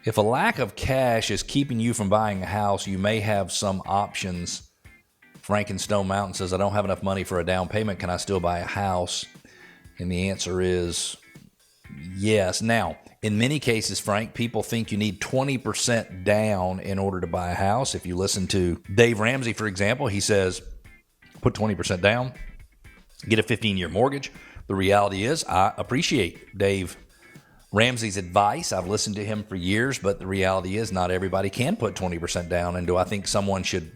If a lack of cash is keeping you from buying a house, you may have some options. Frank in Stone Mountain says, I don't have enough money for a down payment. Can I still buy a house? And the answer is yes. Now, in many cases, Frank, people think you need 20% down in order to buy a house. If you listen to Dave Ramsey, for example, he says, put 20% down, get a 15-year mortgage. The reality is, I appreciate Dave Ramsey's advice. I've listened to him for years, but the reality is not everybody can put 20% down. And do I think someone should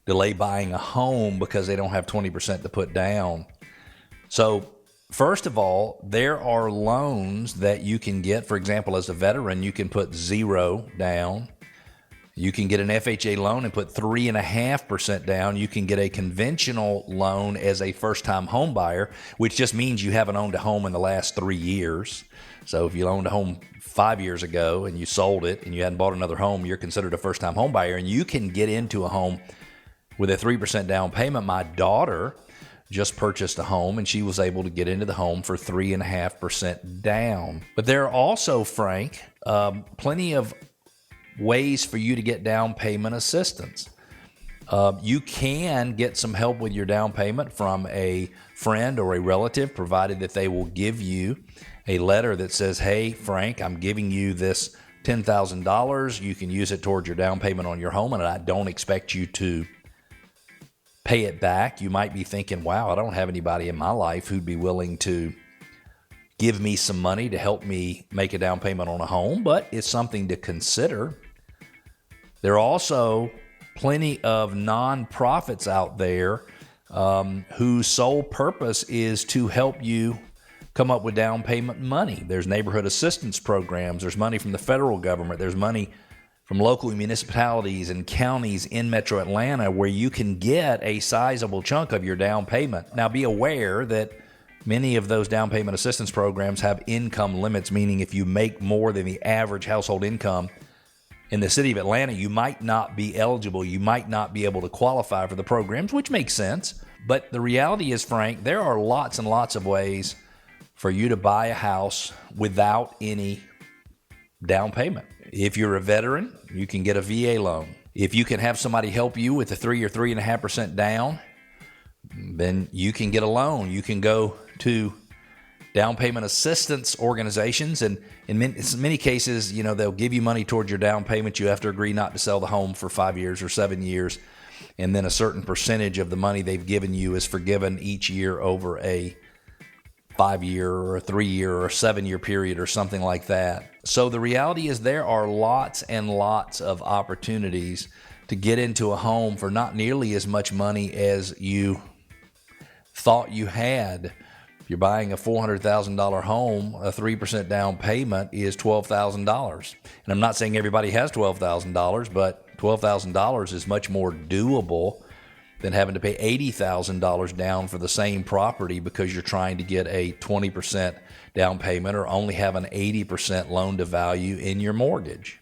delay buying a home because they don't have 20% to put down? So first of all, there are loans that you can get. For example, as a veteran, you can put 0 down. You can get an FHA loan and put 3.5% down. You can get a conventional loan as a first-time home buyer, which just means you haven't owned a home in the last 3 years. So if you owned a home 5 years ago and you sold it and you hadn't bought another home, you're considered a first-time home buyer, and you can get into a home with a 3% down payment. My daughter just purchased a home, and she was able to get into the home for 3.5% down. But there are also, Frank, plenty of ways for you to get down payment assistance. You can get some help with your down payment from a friend or a relative, provided that they will give you a letter that says, hey, Frank, I'm giving you this $10,000. You can use it towards your down payment on your home, and I don't expect you to pay it back. You might be thinking, wow, I don't have anybody in my life who'd be willing to give me some money to help me make a down payment on a home, but it's something to consider. There are also plenty of nonprofits out there whose sole purpose is to help you come up with down payment money. There's neighborhood assistance programs. There's money from the federal government. There's money from local municipalities and counties in Metro Atlanta where you can get a sizable chunk of your down payment. Now, be aware that many of those down payment assistance programs have income limits, meaning if you make more than the average household income in the city of Atlanta, you might not be eligible. You might not be able to qualify for the programs, which makes sense. But the reality is, Frank, there are lots and lots of ways for you to buy a house without any down payment. If you're a veteran, you can get a VA loan. If you can have somebody help you with a 3 or 3.5% down, then you can get a loan. You can go to down payment assistance organizations, and in many cases, they'll give you money towards your down payment. You have to agree not to sell the home for 5 years or 7 years, and then a certain percentage of the money they've given you is forgiven each year over a 5-year or a 3-year or a 7-year period or something like that. So the reality is there are lots and lots of opportunities to get into a home for not nearly as much money as you thought you had. If you're buying a $400,000 home, a 3% down payment is $12,000. And I'm not saying everybody has $12,000, but $12,000 is much more doable than having to pay $80,000 down for the same property because you're trying to get a 20% down payment or only have an 80% loan to value in your mortgage.